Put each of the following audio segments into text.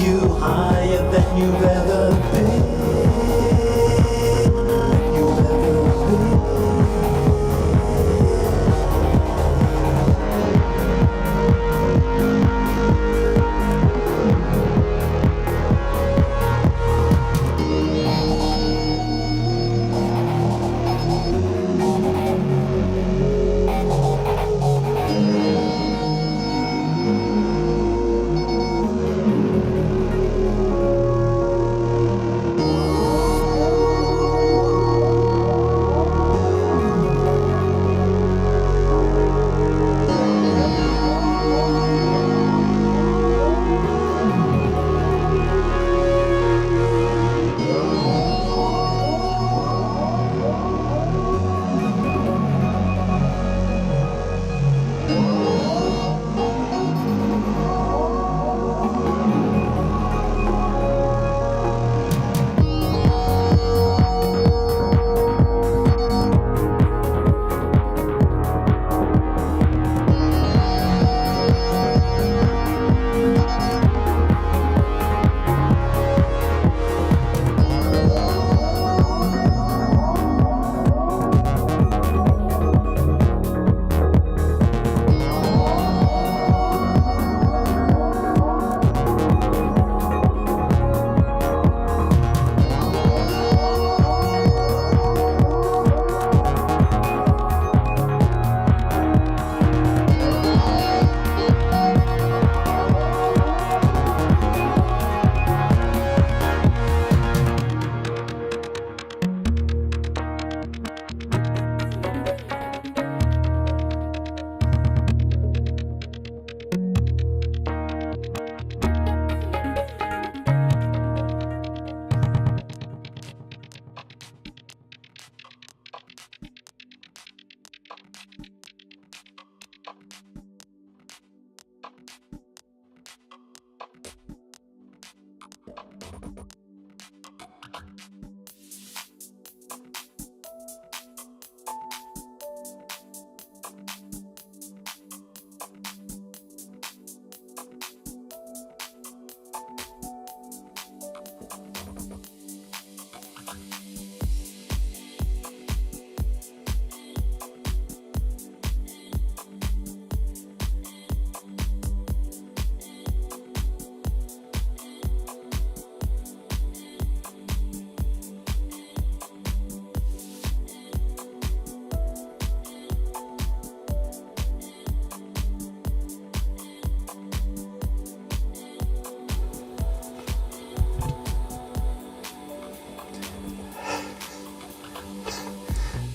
you higher than you've ever been.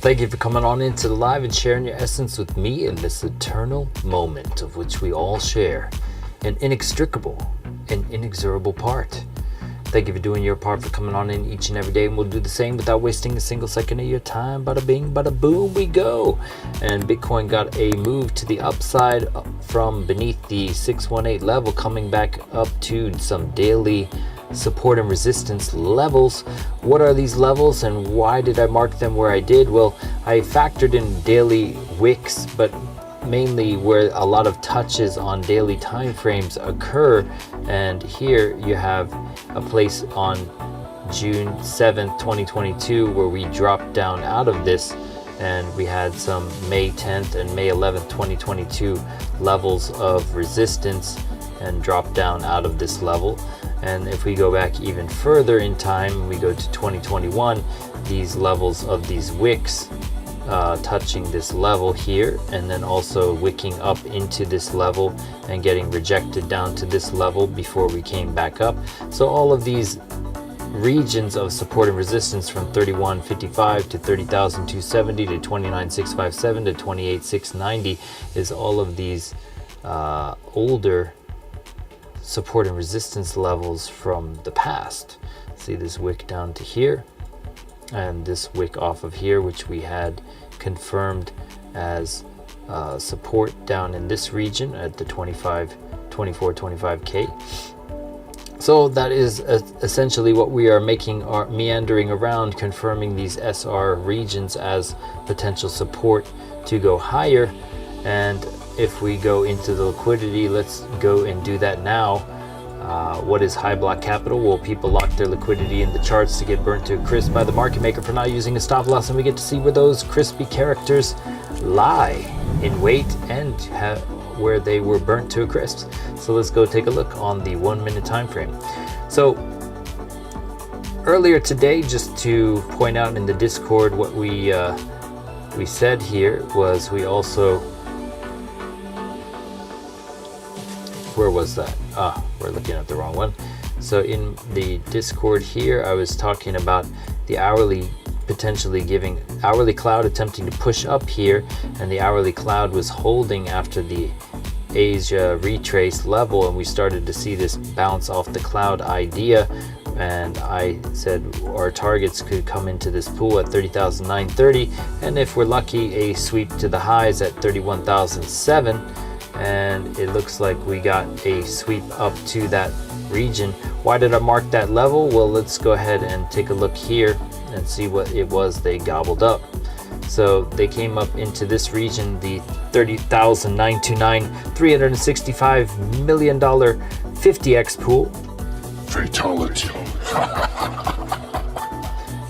Thank you for coming on into the live and sharing your essence with me in this eternal moment of which we all share an inextricable and inexorable part. Thank you for doing your part, for coming on in each and every day, and we'll do the same without wasting a single second of your time. Bada bing, bada boom, we go. And Bitcoin got a move to the upside from beneath the 618 level, coming back up to some daily support and resistance levels. What are these levels and why did I mark them where I did? Well, I factored in daily wicks, but mainly where a lot of touches on daily time frames occur. And here you have a place on June 7th 2022 where we dropped down out of this, and we had some May 10th and May 11th 2022 levels of resistance and dropped down out of this level. And if we go back even further in time, we go to 2021, these levels of these wicks touching this level here, and then also wicking up into this level and getting rejected down to this level before we came back up. So all of these regions of support and resistance from 31.55 to 30,270 to 29,657 to 28,690 is all of these older support and resistance levels from the past. See this wick down to here, and this wick off of here, which we had confirmed as support down in this region at the 25K. So that is essentially what we are making, our meandering around, confirming these SR regions as potential support to go higher. And if we go into the liquidity, let's go and do that now. What is high block capital? Well, people lock their liquidity in the charts to get burnt to a crisp by the market maker for not using a stop loss, and we get to see where those crispy characters lie in wait and where they were burnt to a crisp. So let's go take a look on the 1 minute time frame. So earlier today, just to point out in the Discord, what we said here was we also, where was that? We're looking at the wrong one. So in the Discord here, I was talking about the hourly potentially giving hourly cloud attempting to push up here, and the hourly cloud was holding after the Asia retrace level, and we started to see this bounce off the cloud idea. And I said our targets could come into this pool at 30,930, and if we're lucky, a sweep to the highs at 31,007. And it looks like we got a sweep up to that region. Why did I mark that level? Well, let's go ahead and take a look here and see what it was they gobbled up. So they came up into this region, the 30,929, $365 million 50x pool. Fatality.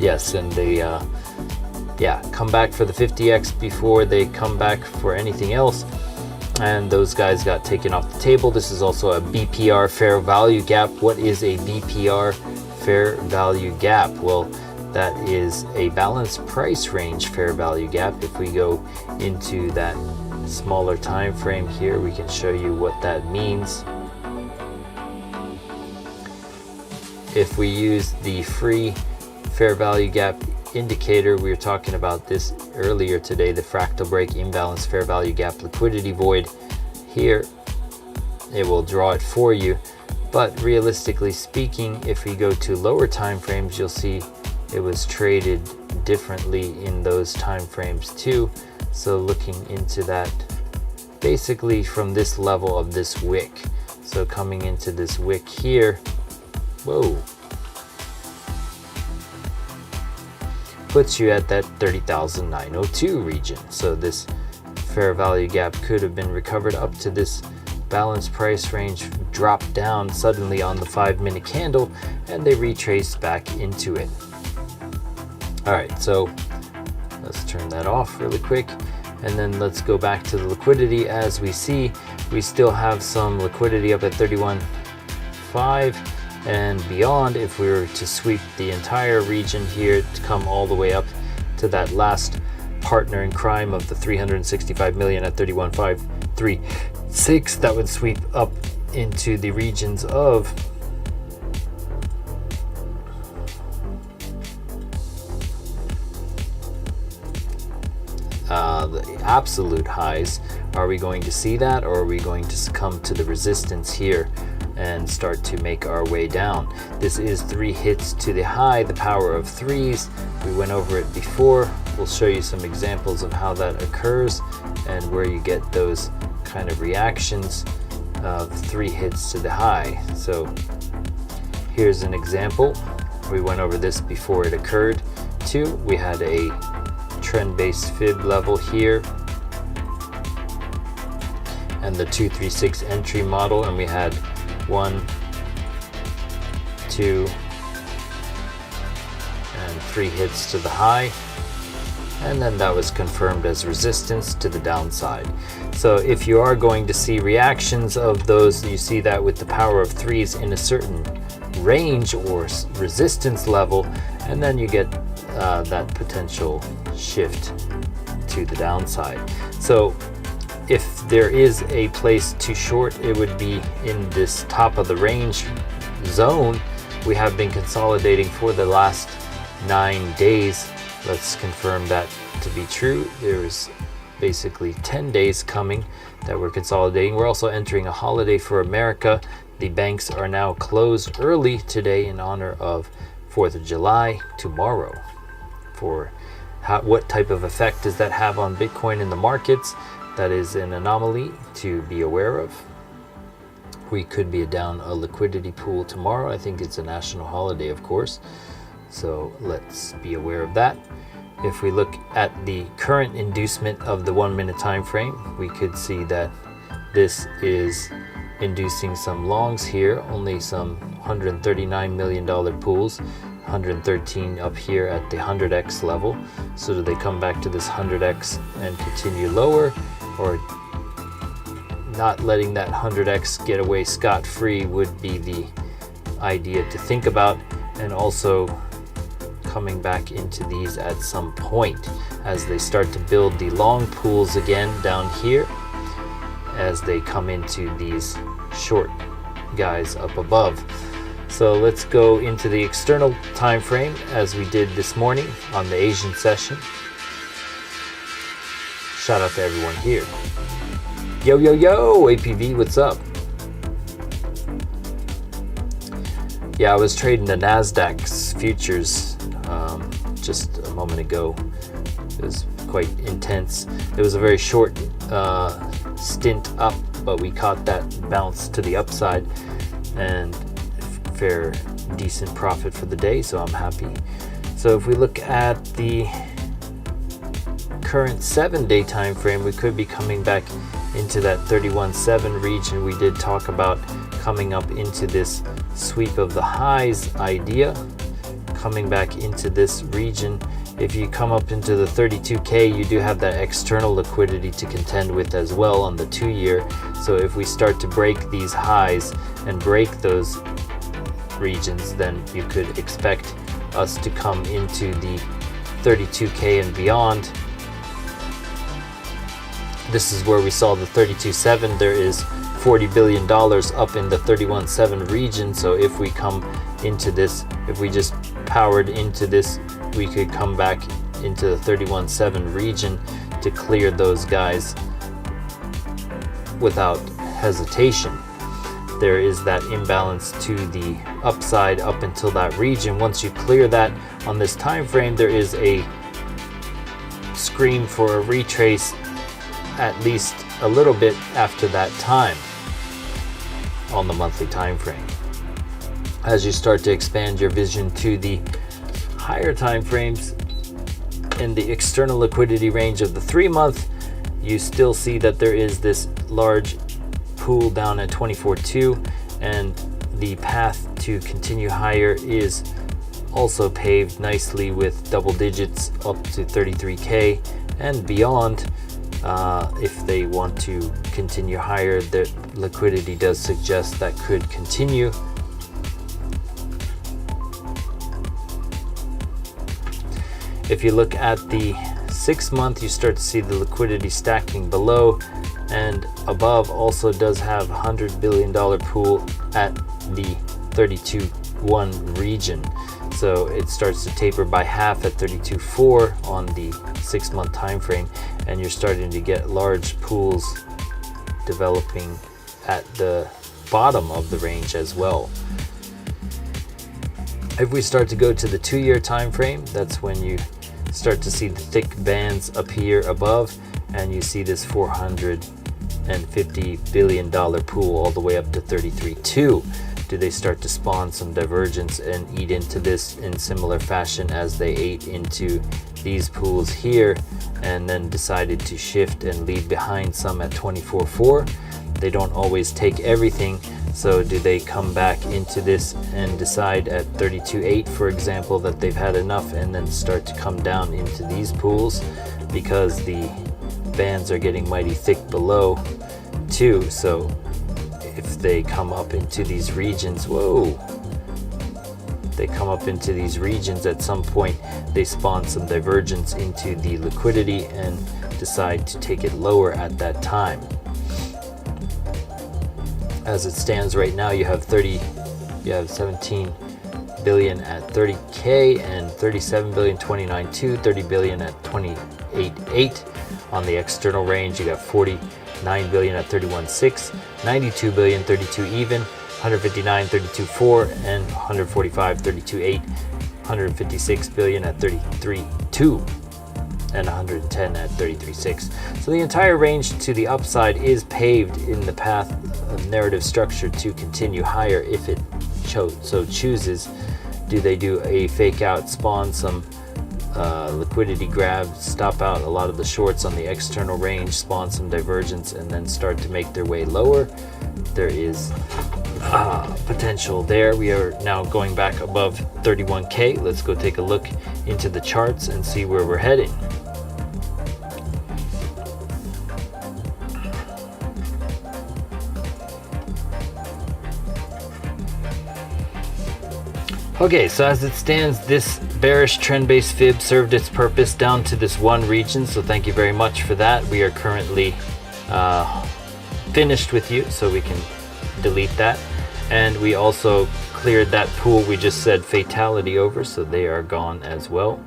Yes, and they come back for the 50x before they come back for anything else, and those guys got taken off the table. This is also a BPR fair value gap. What is a BPR fair value gap? Well, that is a balanced price range fair value gap. If we go into that smaller time frame here, we can show you what that means. If we use the free fair value gap indicator, we were talking about this earlier today, the fractal break imbalance fair value gap liquidity void. Here it will draw it for you, but realistically speaking, if we go to lower time frames, you'll see it was traded differently in those time frames too. So looking into that, basically from this level of this wick, so coming into this wick here, whoa, puts you at that 30,902 region. So this fair value gap could have been recovered up to this balanced price range, dropped down suddenly on the 5 minute candle, and they retraced back into it. All right, so let's turn that off really quick, and then let's go back to the liquidity. As we see, we still have some liquidity up at 31.5 and beyond. If we were to sweep the entire region here to come all the way up to that last partner in crime of the 365 million at 31,536, that would sweep up into the regions of the absolute highs. Are we going to see that, or are we going to succumb to the resistance here and start to make our way down? This is 3 hits to the high, the power of 3s. We went over it before. We'll show you some examples of how that occurs and where you get those kind of reactions of 3 hits to the high. So here's an example. We went over this before it occurred too. We had a trend-based fib level here and the 236 entry model, and we had 1, 2, and 3 hits to the high, and then that was confirmed as resistance to the downside. So if you are going to see reactions of those, you see that with the power of 3s in a certain range or resistance level, and then you get that potential shift to the downside. So if there is a place to short, it would be in this top of the range zone. We have been consolidating for the last 9 days. Let's confirm that to be true. There's basically 10 days coming that we're consolidating. We're also entering a holiday for America. The banks are now closed early today in honor of 4th of July tomorrow. For what type of effect does that have on Bitcoin in the markets? That is an anomaly to be aware of. We could be down a liquidity pool tomorrow. I think it's a national holiday, of course, so let's be aware of that. If we look at the current inducement of the 1 minute time frame, we could see that this is inducing some longs here, only some $139 million pools, 113 up here at the 100x level. So do they come back to this 100x and continue lower, or not letting that 100x get away scot-free would be the idea to think about, and also coming back into these at some point as they start to build the long pools again down here, as they come into these short guys up above. So let's go into the external time frame as we did this morning on the Asian session. Shout out to everyone here. Yo, yo, yo, APV, what's up? Yeah, I was trading the NASDAQ's futures just a moment ago. It was quite intense. It was a very short stint up, but we caught that bounce to the upside and fair decent profit for the day, so I'm happy. So if we look at the current 7-day time frame, we could be coming back into that 31.7 region. We did talk about coming up into this sweep of the highs idea, coming back into this region. If you come up into the 32K, you do have that external liquidity to contend with as well on the 2-year. So if we start to break these highs and break those regions, then you could expect us to come into the 32K and beyond. This is where we saw the 32.7. There is $40 billion up in the 31.7 region. So if we come into this, if we just powered into this, we could come back into the 31.7 region to clear those guys without hesitation. There is that imbalance to the upside up until that region. Once you clear that on this time frame, there is a scream for a retrace at least a little bit after that time on the monthly time frame. As you start to expand your vision to the higher time frames in the external liquidity range of the 3-month, you still see that there is this large pool down at 24.2, and the path to continue higher is also paved nicely with double digits up to 33K and beyond. If they want to continue higher, the liquidity does suggest that could continue. If you look at the 6-month, you start to see the liquidity stacking below and above. Also does have $100 billion pool at the 32.1 region. So it starts to taper by half at 32.4 on the 6-month time frame, and you're starting to get large pools developing at the bottom of the range as well. If we start to go to the 2-year time frame, that's when you start to see the thick bands appear above, and you see this $450 billion pool all the way up to 33.2. Do they start to spawn some divergence and eat into this in similar fashion as they ate into these pools here, and then decided to shift and leave behind some at 24.4? They don't always take everything. So do they come back into this and decide at 32.8, for example, that they've had enough, and then start to come down into these pools because the bands are getting mighty thick below too? So if they come up into these regions, they come up into these regions at some point, they spawn some divergence into the liquidity and decide to take it lower at that time. As it stands right now, you have 17 billion at 30K and 37 billion 29.2, 30 billion at 28.8. On the external range, you got 49 billion at 31.6, 92 billion 32 even, 159 32.4, and 145 32.8, 156 billion at 33.2, and 110 at 33.6. So the entire range to the upside is paved in the path of narrative structure to continue higher if it so chooses. Do they do a fake out, spawn some liquidity grab, stop out a lot of the shorts on the external range, spawn some divergence, and then start to make their way lower? there is potential there. We are now going back above 31K. Let's go take a look into the charts and see where we're heading. Okay, so as it stands, this bearish trend-based fib served its purpose down to this one region, so thank you very much for that. We are currently finished with you, so we can delete that. And we also cleared that pool we just said fatality over, so they are gone as well.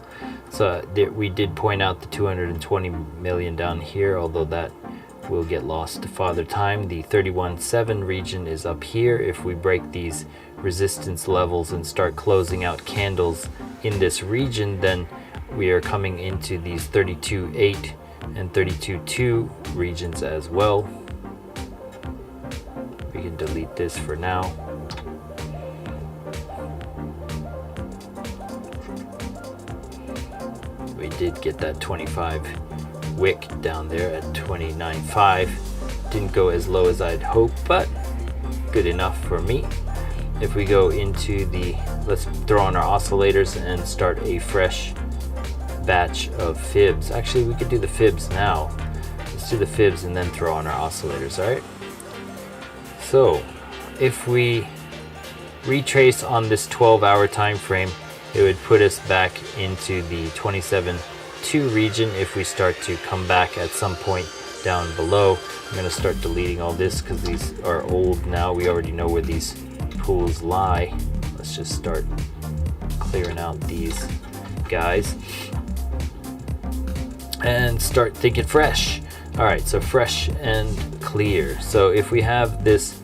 So we did point out the 220 million down here, although that will get lost to father time. The 31.7 region is up here. If we break these resistance levels and start closing out candles in this region, then we are coming into these 32.8 and 32.2 regions as well. We can delete this for now. We did get that 25 wick down there at 29.5. Didn't go as low as I'd hoped, but good enough for me. If we go into the, let's throw on our oscillators and start a fresh batch of fibs. Actually, we could do the fibs now. Let's do the fibs and then throw on our oscillators, all right? So if we retrace on this 12-hour time frame, it would put us back into the 27.2 region. If we start to come back at some point down below, I'm going to start deleting all this because these are old now. We already know where these pools lie. Let's just start clearing out these guys and start thinking fresh. All right, so fresh and clear. So if we have this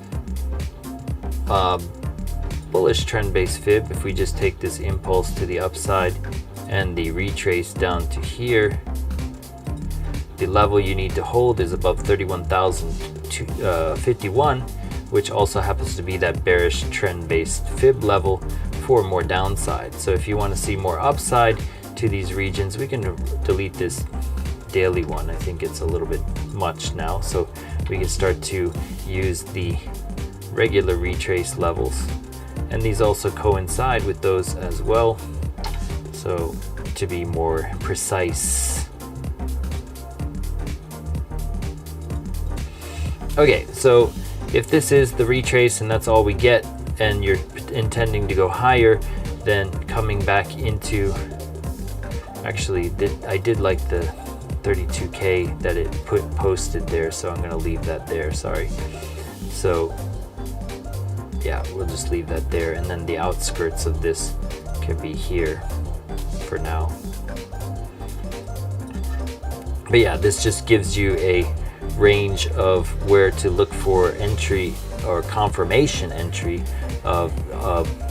bullish trend-based fib, if we just take this impulse to the upside and the retrace down to here, the level you need to hold is above 31,051, which also happens to be that bearish trend-based fib level for more downside. So if you want to see more upside to these regions, we can delete this daily one. I think it's a little bit much now, so we can start to use the regular retrace levels, and these also coincide with those as well, so to be more precise. Okay, so if this is the retrace and that's all we get, and you're intending to go higher, then coming back into, actually I did like the 32K that it posted there, so I'm gonna leave that there, sorry. So yeah, we'll just leave that there, and then the outskirts of this can be here for now. But yeah, this just gives you a range of where to look for entry or confirmation entry of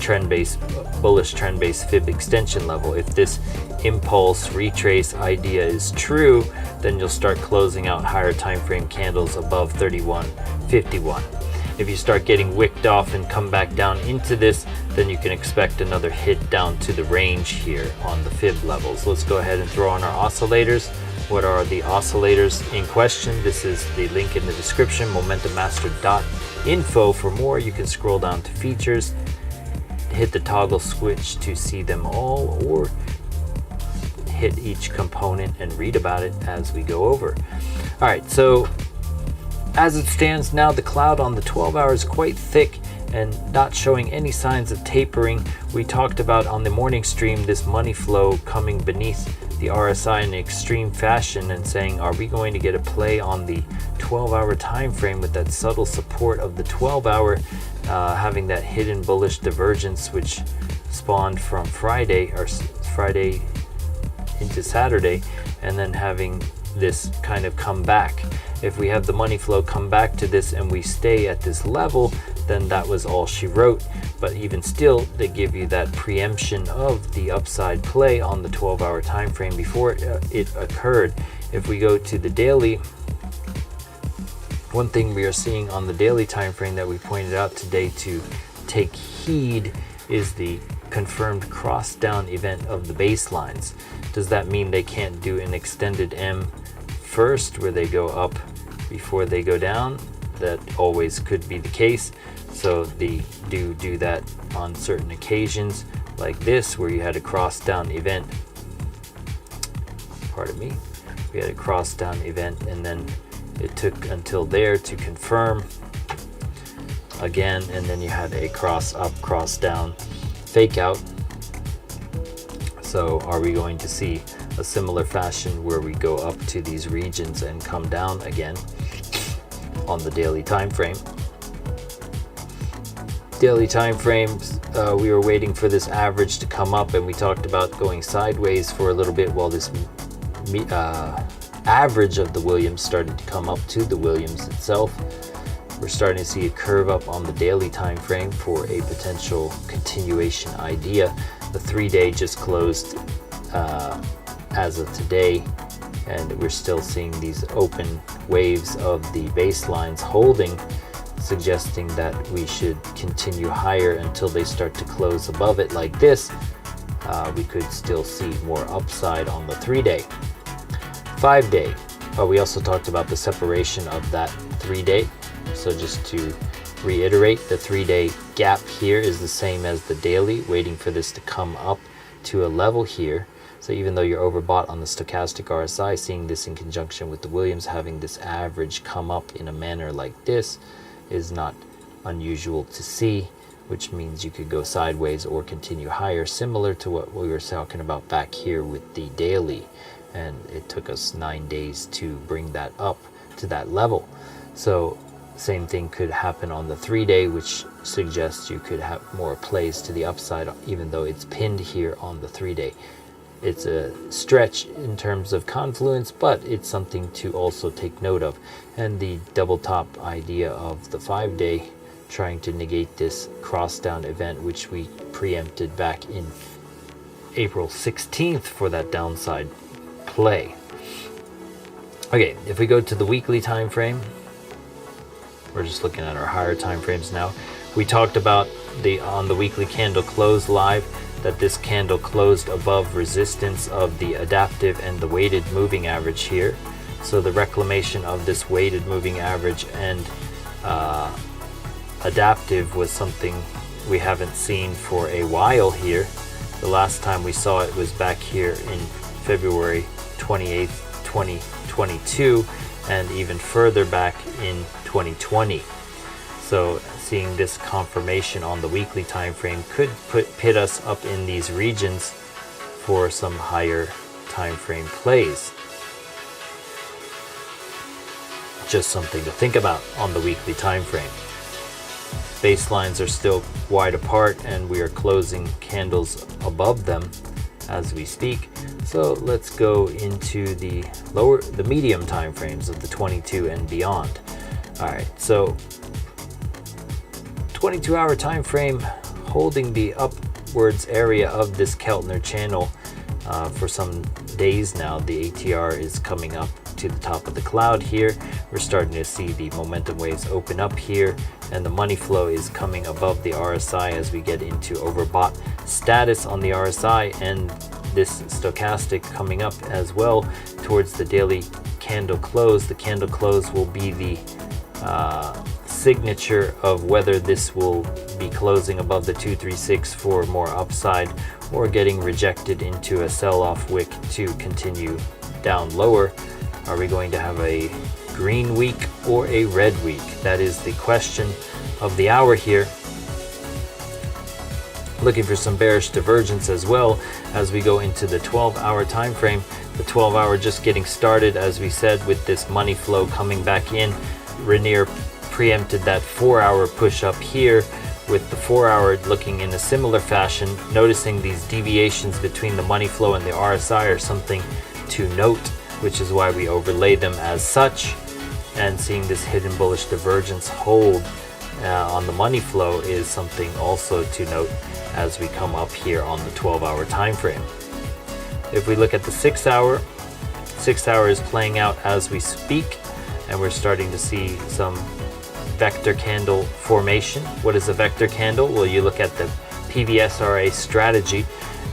trend-based, bullish trend-based fib extension level. If this impulse retrace idea is true, then you'll start closing out higher time frame candles above 31.51. If you start getting wicked off and come back down into this, then you can expect another hit down to the range here on the fib levels. Let's go ahead and throw on our oscillators. What are the oscillators in question? This is the link in the description, momentummaster.info. For more, you can scroll down to features, hit the toggle switch to see them all, or hit each component and read about it as we go over. All right, so as it stands now, the cloud on the 12 hour is quite thick and not showing any signs of tapering. We talked about on the morning stream this money flow coming beneath the RSI in extreme fashion and saying, are we going to get a play on the 12-hour time frame with that subtle support of the 12-hour having that hidden bullish divergence which spawned from Friday into Saturday, and then having this kind of come back. If we have the money flow come back to this and we stay at this level, then that was all she wrote. But even still, they give you that preemption of the upside play on the 12-hour time frame before it occurred. If we go to the daily, one thing we are seeing on the daily time frame that we pointed out today to take heed is the confirmed cross down event of the baselines. Does that mean they can't do an extended M first where they go up before they go down? that always could be the case. So they do that on certain occasions like this, where you had a cross down event. Pardon me. We had a cross down event, and then it took until there to confirm again, and then you had a cross up, cross down, fake out. So are we going to see a similar fashion where we go up to these regions and come down again on the daily time frame? Daily time frames, we were waiting for this average to come up, and we talked about going sideways for a little bit while this average of the Williams started to come up to the Williams itself. We're starting to see a curve up on the daily time frame for a potential continuation idea. The 3-day just closed as of today, and we're still seeing these open waves of the baselines holding, suggesting that we should continue higher until they start to close above it like this. We could still see more upside on the 3-day. 5-day, we also talked about the separation of that 3-day. So just to reiterate, the 3-day gap here is the same as the daily, waiting for this to come up to a level here. So even though you're overbought on the stochastic RSI, seeing this in conjunction with the Williams, having this average come up in a manner like this is not unusual to see, which means you could go sideways or continue higher, similar to what we were talking about back here with the daily. And it took us 9 days to bring that up to that level. So same thing could happen on the 3-day, which suggests you could have more plays to the upside, even though it's pinned here on the 3-day. It's a stretch in terms of confluence, but it's something to also take note of. And the double top idea of the 5-day, trying to negate this cross down event, which we preempted back in April 16th for that downside play. Okay, if we go to the weekly time frame, we're just looking at our higher time frames now. We talked about on the weekly candle close live that this candle closed above resistance of the adaptive and the weighted moving average here. So the reclamation of this weighted moving average and adaptive was something we haven't seen for a while here. The last time we saw it was back here in February 28th, 2022, and even further back in 2020. So seeing this confirmation on the weekly time frame could pit us up in these regions for some higher time frame plays. Just something to think about on the weekly time frame. Baselines are still wide apart, and we are closing candles above them as we speak. So let's go into the medium time frames of the 22 and beyond. All right, so 22-hour time frame holding the upwards area of this Keltner channel for some days now. The ATR is coming up to the top of the cloud here. We're starting to see the momentum waves open up here, and the money flow is coming above the RSI as we get into overbought status on the RSI, and this stochastic coming up as well towards the daily candle close. The candle close will be the signature of whether this will be closing above the 236 for more upside or getting rejected into a sell-off wick to continue down lower. Are we going to have a green week or a red week? That is the question of the hour here. Looking for some bearish divergence as well as we go into the 12-hour time frame. The 12-hour just getting started, as we said, with this money flow coming back in. Rainier preempted that 4-hour push up here, with the 4-hour looking in a similar fashion. Noticing these deviations between the money flow and the RSI are something to note, which is why we overlay them as such. And seeing this hidden bullish divergence hold on the money flow is something also to note as we come up here on the 12-hour time frame. If we look at the 6-hour, 6-hour is playing out as we speak, and we're starting to see some vector candle formation. What is a vector candle? Well, you look at the PVSRA strategy,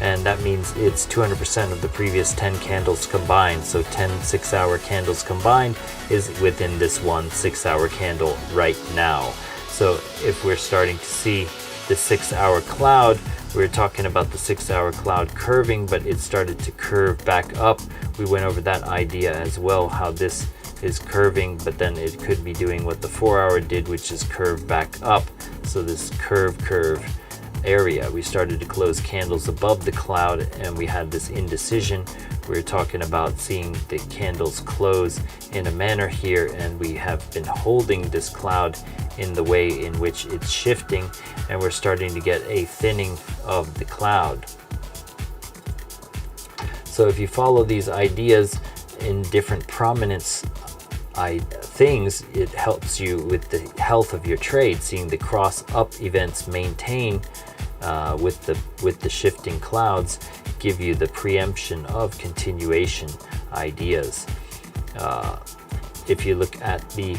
and that means it's 200% of the previous 10 candles combined. So 10 6-hour candles combined is within this one 6-hour candle right now. So if we're starting to see the 6-hour cloud, we were talking about the 6-hour cloud curving, but it started to curve back up. We went over that idea as well, how this is curving, but then it could be doing what the 4-hour did, which is curve back up. So this curve area, we started to close candles above the cloud, and we had this indecision. We were talking about seeing the candles close in a manner here, and we have been holding this cloud in the way in which it's shifting, and we're starting to get a thinning of the cloud. So if you follow these ideas in different prominence things, it helps you with the health of your trade. Seeing the cross up events maintain with the shifting clouds give you the preemption of continuation ideas. If you look at the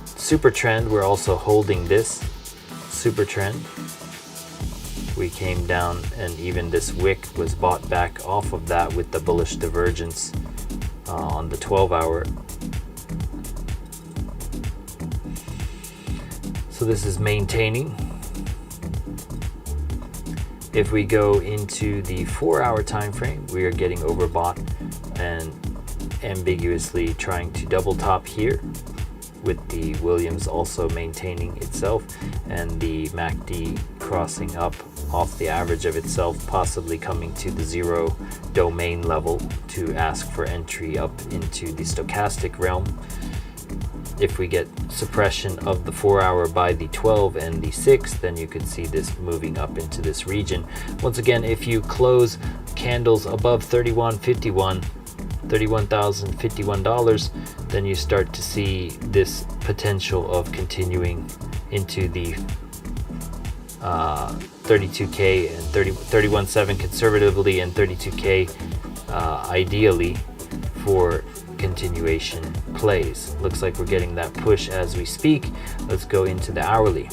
super trend, we're also holding this super trend. We came down, and even this wick was bought back off of that with the bullish divergence on the 12-hour. So this is maintaining. If we go into the 4-hour time frame, we are getting overbought and ambiguously trying to double top here, with the Williams also maintaining itself, and the MACD crossing up off the average of itself, possibly coming to the 0 domain level to ask for entry up into the stochastic realm. If we get suppression of the 4-hour by the 12 and the 6, then you could see this moving up into this region. Once again, if you close candles above $31,051, then you start to see this potential of continuing into the 32K and 31.7 conservatively, and 32K ideally for continuation plays. Looks like we're getting that push as we speak. Let's go into the hourly.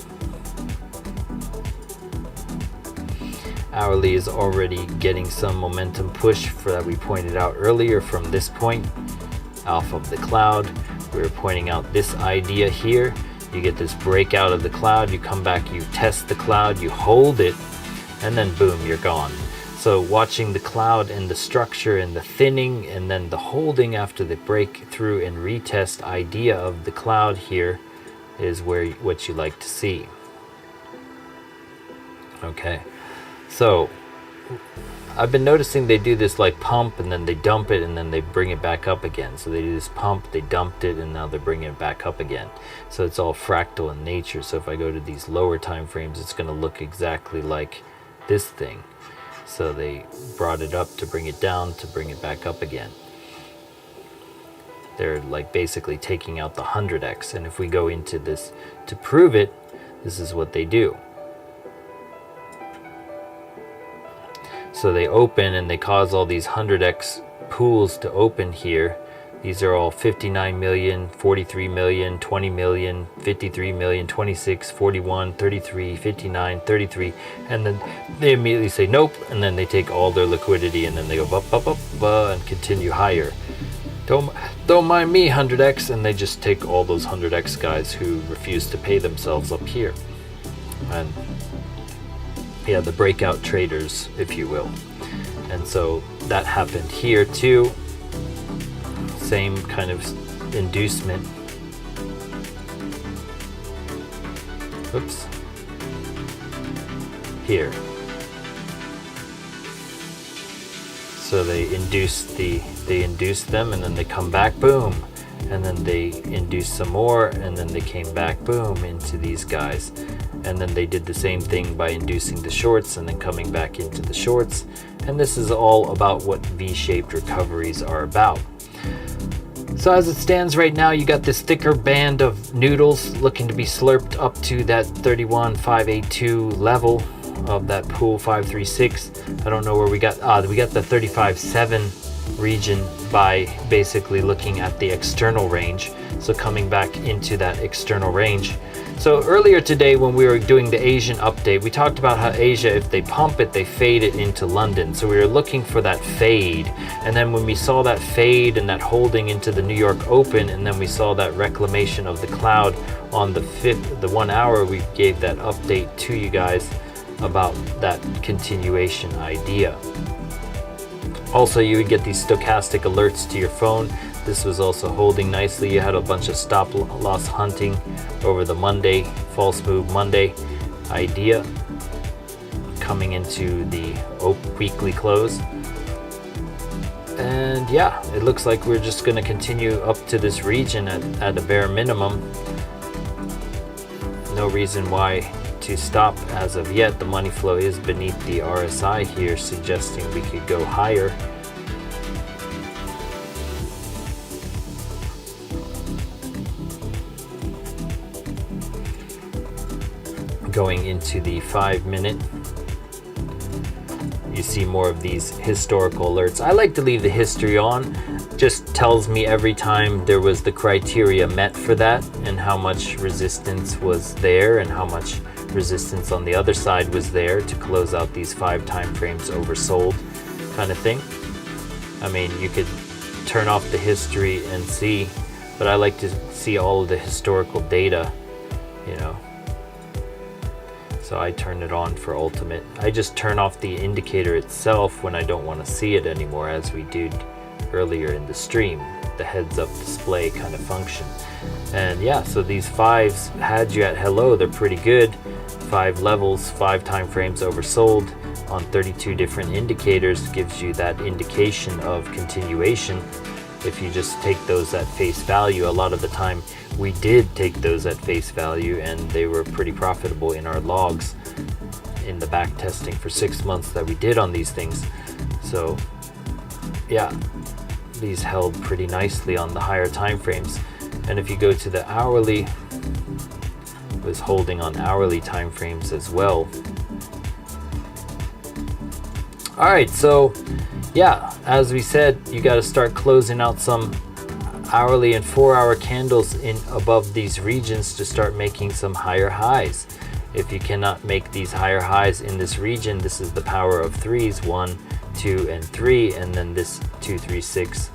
Hourly is already getting some momentum push for that we pointed out earlier from this point off of the cloud. We were pointing out this idea here. You get this breakout of the cloud, you come back, you test the cloud, you hold it, and then boom, you're gone. So watching the cloud and the structure and the thinning and then the holding after the breakthrough and retest idea of the cloud here is what you like to see. Okay, so I've been noticing they do this like pump, and then they dump it, and then they bring it back up again. So they do this pump, they dumped it, and now they're bringing it back up again. So it's all fractal in nature. So if I go to these lower time frames, it's going to look exactly like this thing. So they brought it up to bring it down, to bring it back up again. They're like basically taking out the 100x. And if we go into this to prove it, this is what they do. So they open and they cause all these 100x pools to open here. These are all 59 million, 43 million, 20 million, 53 million, 26, 41, 33, 59, 33, and then they immediately say nope, and then they take all their liquidity and then they go up and continue higher. Don't mind me, 100x, and they just take all those 100x guys who refuse to pay themselves up here. And yeah, the breakout traders, if you will. And so that happened here too. Same kind of inducement. Oops. Here. So they induce them, and then they come back, boom, and then they induce some more, and then they came back, boom, into these guys. And then they did the same thing by inducing the shorts and then coming back into the shorts. And this is all about what V-shaped recoveries are about. So as it stands right now, you got this thicker band of noodles looking to be slurped up to that 31,582 level of that pool 536. I don't know where we got the 35.7 region by basically looking at the external range. So coming back into that external range, So earlier today when we were doing the Asian update, we talked about how Asia, if they pump it, they fade it into London. So we were looking for that fade. And then when we saw that fade and that holding into the New York Open, and then we saw that reclamation of the cloud on the 1 hour, we gave that update to you guys about that continuation idea. Also, you would get these stochastic alerts to your phone. This was also holding nicely. You had a bunch of stop loss hunting over the Monday, false move Monday idea coming into the weekly close. And yeah, it looks like we're just going to continue up to this region at a bare minimum. No reason why to stop as of yet. The money flow is beneath the RSI here, suggesting we could go higher. Going into the 5 minute, you see more of these historical alerts. I like to leave the history on. Just tells me every time there was the criteria met for that, and how much resistance was there and how much resistance on the other side was there to close out these 5 time frames oversold kind of thing. I mean, you could turn off the history and see, but I like to see all of the historical data, you know. So I turn it on for ultimate. I just turn off the indicator itself when I don't want to see it anymore, as we did earlier in the stream, the heads up display kind of function. And yeah, so these 5s had you at hello. They're pretty good. 5 levels, 5 time frames oversold on 32 different indicators gives you that indication of continuation. If you just take those at face value, a lot of the time we did take those at face value, and they were pretty profitable in our logs in the back testing for 6 months that we did on these things. So yeah, these held pretty nicely on the higher time frames. And if you go to the hourly, it was holding on hourly time frames as well. All right, so yeah, as we said, you got to start closing out some hourly and 4-hour candles in above these regions to start making some higher highs. If you cannot make these higher highs in this region, this is the power of 3s, 1, 2, and 3, and then this 236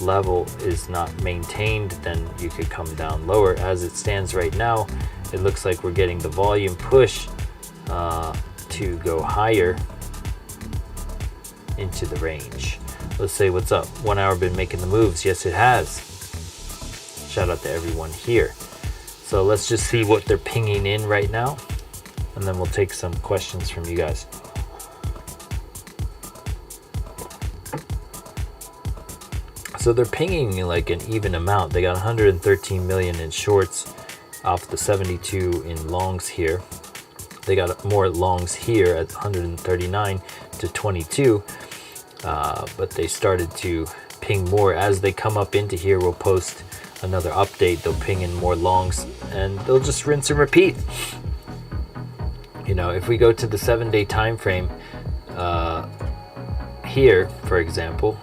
level is not maintained, then you could come down lower. As it stands right now, it looks like we're getting the volume push to go higher into the range. Let's say what's up. 1 hour been making the moves. Yes, it has. Shout out to everyone here. So let's just see what they're pinging in right now, and then we'll take some questions from you guys. So they're pinging like an even amount. They got 113 million in shorts off the 72 in longs here. They got more longs here at 139 to 22, but they started to ping more. As they come up into here, we'll post another update. They'll ping in more longs, and they'll just rinse and repeat. You know, if we go to the 7-day time frame here, for example,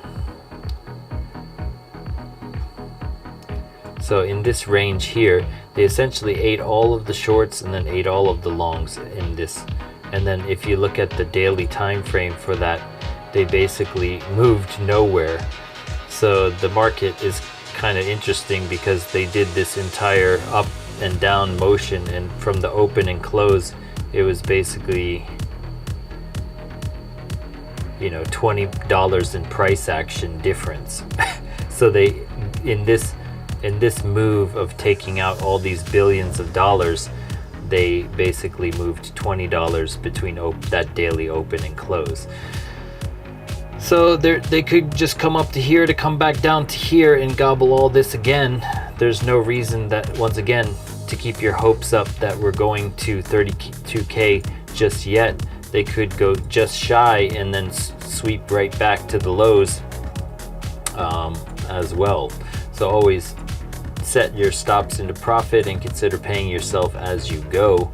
so in this range here, they essentially ate all of the shorts and then ate all of the longs in this. And then if you look at the daily time frame for that, they basically moved nowhere. So the market is kind of interesting because they did this entire up and down motion, and from the open and close, it was basically, you know, $20 in price action difference. So they, in this move of taking out all these billions of dollars, they basically moved $20 between that daily open and close. So they could just come up to here to come back down to here and gobble all this again. There's no reason that, once again, to keep your hopes up that we're going to 32K just yet. They could go just shy and then sweep right back to the lows as well. So always set your stops into profit and consider paying yourself as you go.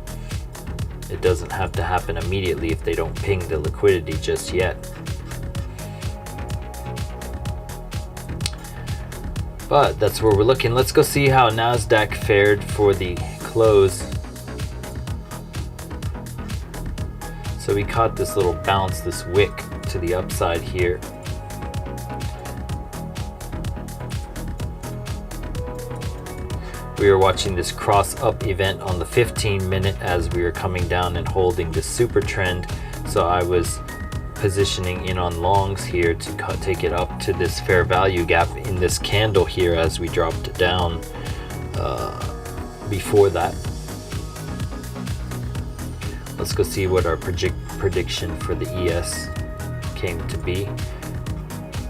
It doesn't have to happen immediately if they don't ping the liquidity just yet. But that's where we're looking. Let's go see how NASDAQ fared for the close So we caught this little bounce, this wick to the upside here. We were watching this cross up event on the 15-minute as we were coming down and holding this super trend. So I was positioning in on longs here to take it up to this fair value gap in this candle here as we dropped it down before that. Let's go see what our prediction for the ES came to be.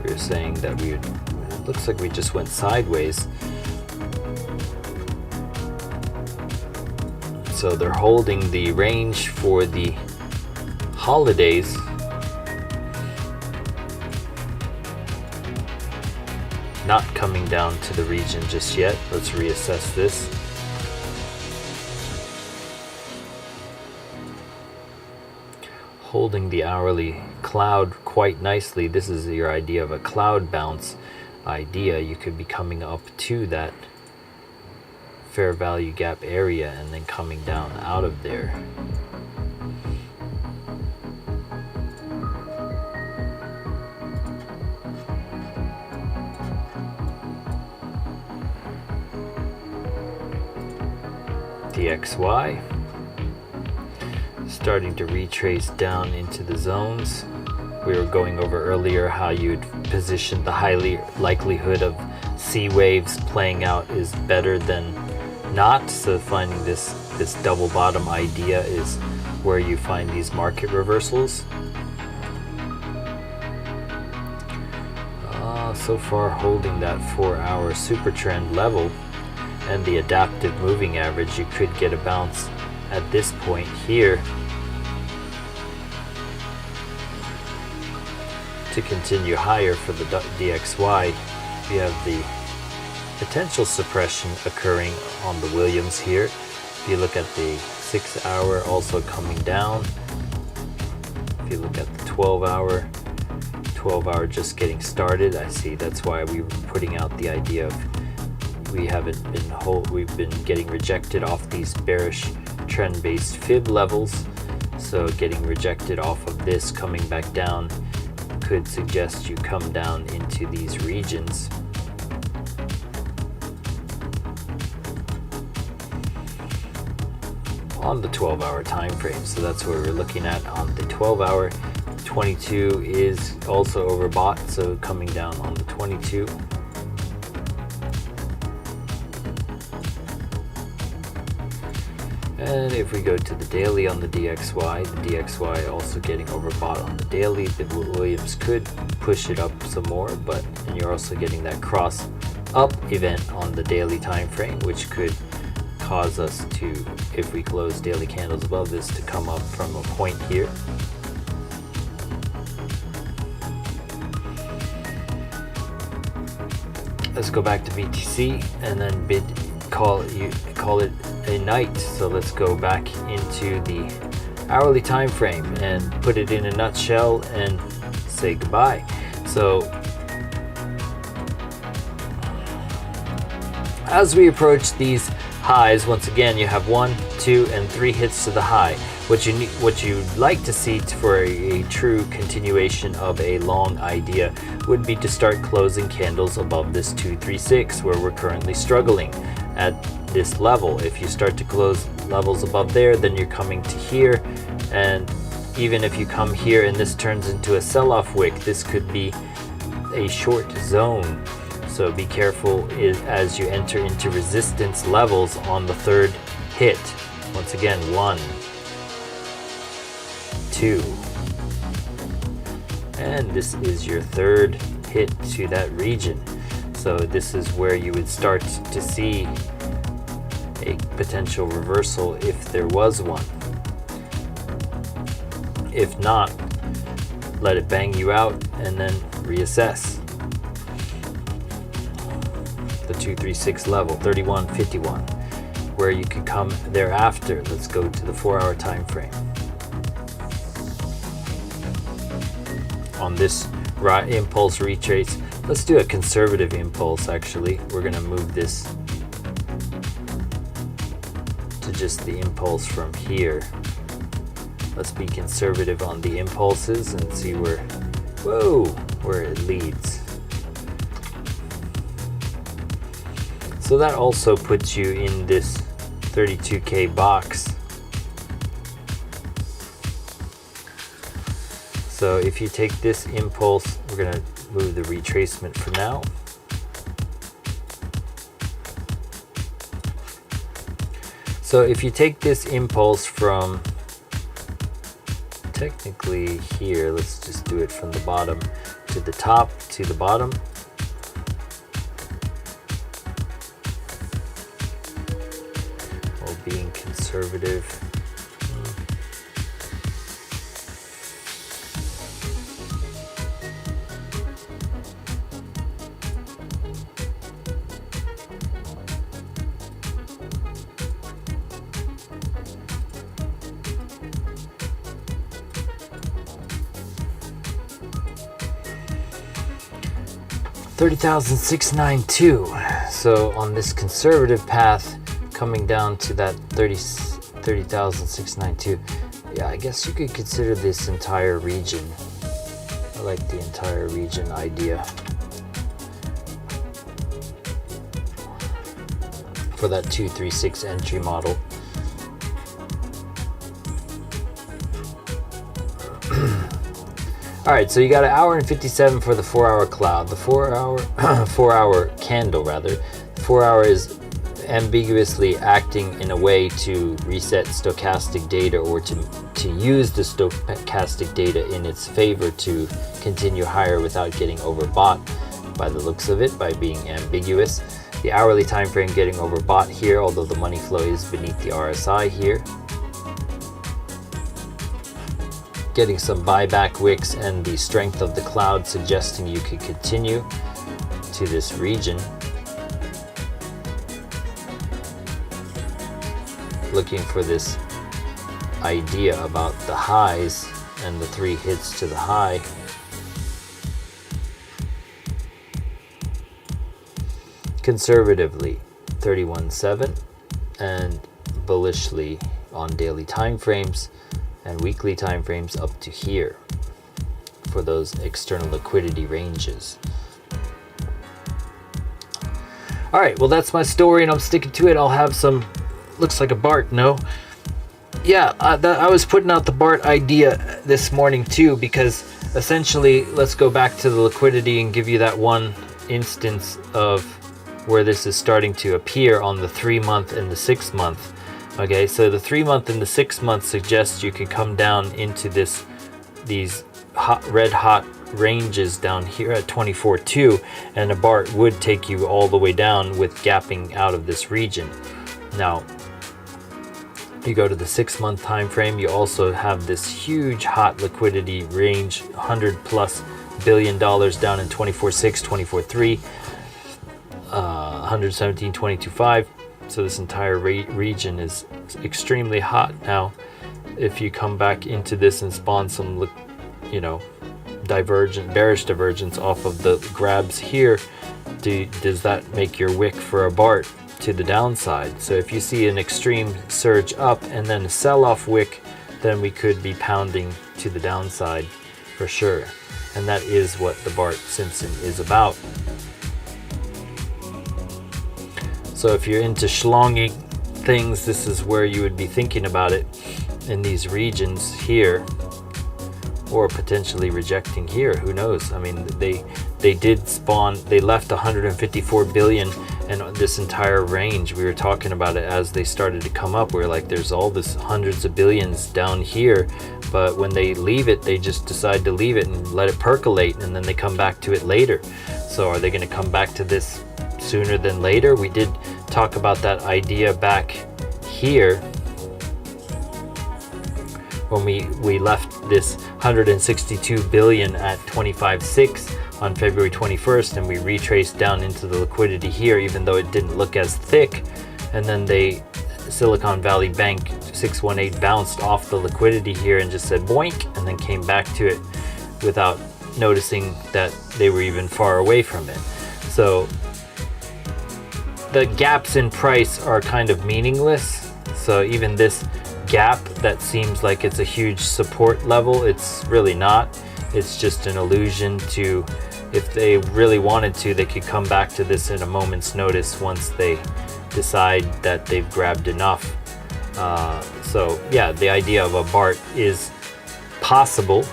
We were saying that it looks like we just went sideways. So they're holding the range for the holidays. Not coming down to the region just yet. Let's reassess this. Holding the hourly cloud quite nicely. This is your idea of a cloud bounce idea. You could be coming up to that fair value gap area and then coming down out of there. DXY starting to retrace down into the zones. We were going over earlier how you'd position the highly likelihood of C waves playing out is better than not. So finding this double bottom idea is where you find these market reversals. So far holding that 4-hour super trend level and the adaptive moving average. You could get a bounce at this point here to continue higher for the DXY. We have the potential suppression occurring on the Williams here. If you look at the 6-hour also coming down. If you look at the 12-hour just getting started. I see that's why we were putting out the idea of we've been getting rejected off these bearish trend-based fib levels. So getting rejected off of this, coming back down could suggest you come down into these regions. On the 12-hour time frame. So that's what we're looking at on the 12-hour. 22 is also overbought, so coming down on the 22. And if we go to the daily on the DXY also getting overbought on the daily. The Williams could push it up some more, and you're also getting that cross up event on the daily time frame, which could cause us to, if we close daily candles above this, to come up from a point here. Let's go back to BTC and then call it a night. So let's go back into the hourly time frame and put it in a nutshell and say goodbye. So as we approach these highs, once again you have 1, 2, and 3 hits to the high. What you'd like to see for a true continuation of a long idea would be to start closing candles above this 236 where we're currently struggling at this level. If you start to close levels above there, then you're coming to here, and even if you come here and this turns into a sell-off wick, this could be a short zone. So be careful as you enter into resistance levels on the third hit. Once again, 1, 2, and this is your third hit to that region. So this is where you would start to see a potential reversal if there was one. If not, let it bang you out and then reassess. The 236 level, 31.51, where you could come thereafter. Let's go to the 4-hour time frame. On this impulse retrace, let's do a conservative impulse. Actually, we're going to move this to just the impulse from here Let's be conservative on the impulses and see where it leads. So that also puts you in this 32K box. So if you take this impulse, we're going to move the retracement for now. So if you take this impulse from technically here, let's just do it from the bottom to the top to the bottom. While being conservative. 30,692. So on this conservative path, coming down to that 30,692. Yeah, I guess you could consider this entire region. I like the entire region idea for that 236 entry model. All right, so you got 1 hour and 57 for the 4-hour cloud. The 4-hour candle rather. The 4 hour is ambiguously acting in a way to reset stochastic data, or to use the stochastic data in its favor to continue higher without getting overbought, by the looks of it, by being ambiguous. The hourly time frame getting overbought here, although the money flow is beneath the RSI here. Getting some buyback wicks and the strength of the cloud suggesting you could continue to this region. Looking for this idea about the highs and the 3 hits to the high. Conservatively 31.7 and bullishly on daily time frames and weekly time frames up to here for those external liquidity ranges. All right, well, that's my story and I'm sticking to it. I'll have some, looks like a BART, no? Yeah, I was putting out the BART idea this morning too, because essentially, let's go back to the liquidity and give you that one instance of where this is starting to appear on the 3-month and the 6-month. Okay, so the 3-month and the 6-month suggests you can come down into these red hot ranges down here at 24.2, and a BART would take you all the way down with gapping out of this region. Now, you go to the 6-month time frame, you also have this huge hot liquidity range, $100+ billion down in 24.6, 24.3, 117, 22.5. So this entire region is extremely hot. Now, if you come back into this and spawn some, bearish divergence off of the grabs here, does that make your wick for a BART to the downside? So if you see an extreme surge up and then a sell-off wick, then we could be pounding to the downside for sure. And that is what the BART Simpson is about. So if you're into schlonging things, this is where you would be thinking about it, in these regions here, or potentially rejecting here. Who knows? I mean, they did spawn, they left 154 billion and this entire range. We were talking about it as they started to come up. We were like, there's all this hundreds of billions down here, but when they leave it, they just decide to leave it and let it percolate, and then they come back to it later. So are they going to come back to this sooner than later? We did talk about that idea back here when we left this 162 billion at 25.6 on February 21st, and we retraced down into the liquidity here, even though it didn't look as thick. And then Silicon Valley Bank 618 bounced off the liquidity here and just said boink, and then came back to it without noticing that they were even far away from it. So the gaps in price are kind of meaningless. So even this gap that seems like it's a huge support level. It's really not. It's just an illusion to, if they really wanted to, they could come back to this at a moment's notice once they decide that they've grabbed enough. So yeah, the idea of a BART is possible.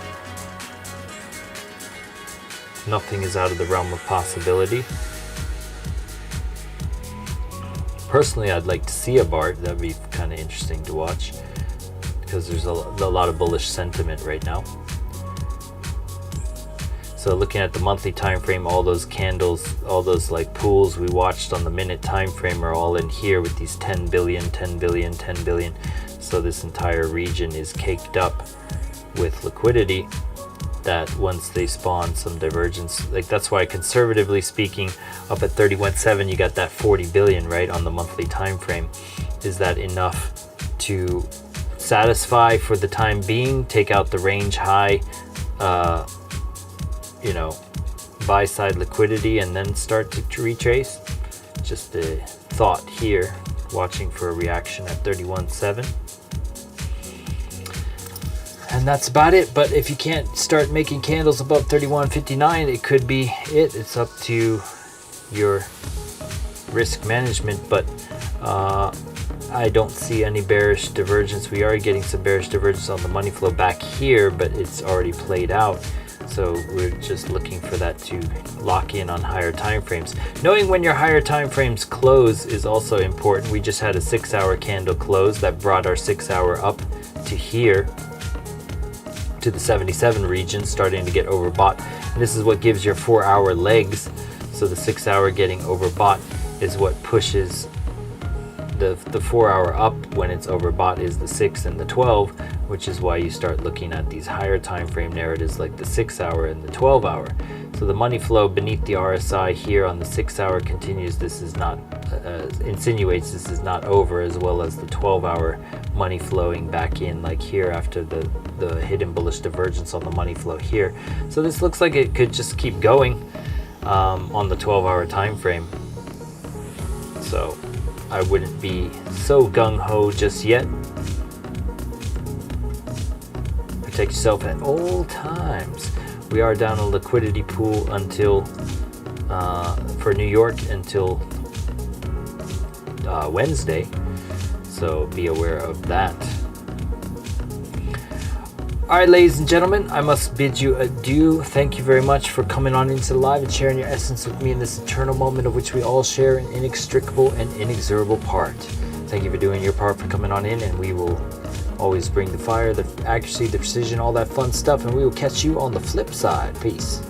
Nothing is out of the realm of possibility. Personally, I'd like to see a BART. That'd be kind of interesting to watch, because there's a lot of bullish sentiment right now. So looking at the monthly time frame, all those candles, all those like pools we watched on the minute time frame are all in here with these 10 billion, 10 billion, 10 billion. So this entire region is caked up with liquidity that once they spawn some divergence, like that's why conservatively speaking, up at 31.7 you got that 40 billion right on the monthly time frame. Is that enough to satisfy for the time being, take out the range high you know, buy side liquidity and then start to retrace? Just a thought here, watching for a reaction at 31.7. And that's about it. But if you can't start making candles above 31.59, it could be it. It's up to your risk management, but I don't see any bearish divergence. We are getting some bearish divergence on the money flow back here, but it's already played out. So we're just looking for that to lock in on higher time frames. Knowing when your higher time frames close is also important. We just had a 6-hour candle close that brought our 6-hour up to here, to the 77 region, starting to get overbought. And this is what gives your 4-hour legs. So the 6-hour getting overbought is what pushes the 4-hour up. When it's overbought is the 6 and the 12, which is why you start looking at these higher time frame narratives like the 6-hour and the 12-hour. So the money flow beneath the RSI here on the 6-hour continues. This is not insinuates this is not over, as well as the 12-hour money flowing back in like here after the hidden bullish divergence on the money flow here. So this looks like it could just keep going on the 12-hour time frame. So I wouldn't be so gung-ho just yet. Protect yourself at all times. We are down a liquidity pool until for New York until Wednesday, so be aware of that. All right, ladies and gentlemen, I must bid you adieu. Thank you very much for coming on into the live and sharing your essence with me in this eternal moment of which we all share an inextricable and inexorable part. Thank you for doing your part, for coming on in, and we will always bring the fire, the accuracy, the precision, all that fun stuff, and we will catch you on the flip side. Peace.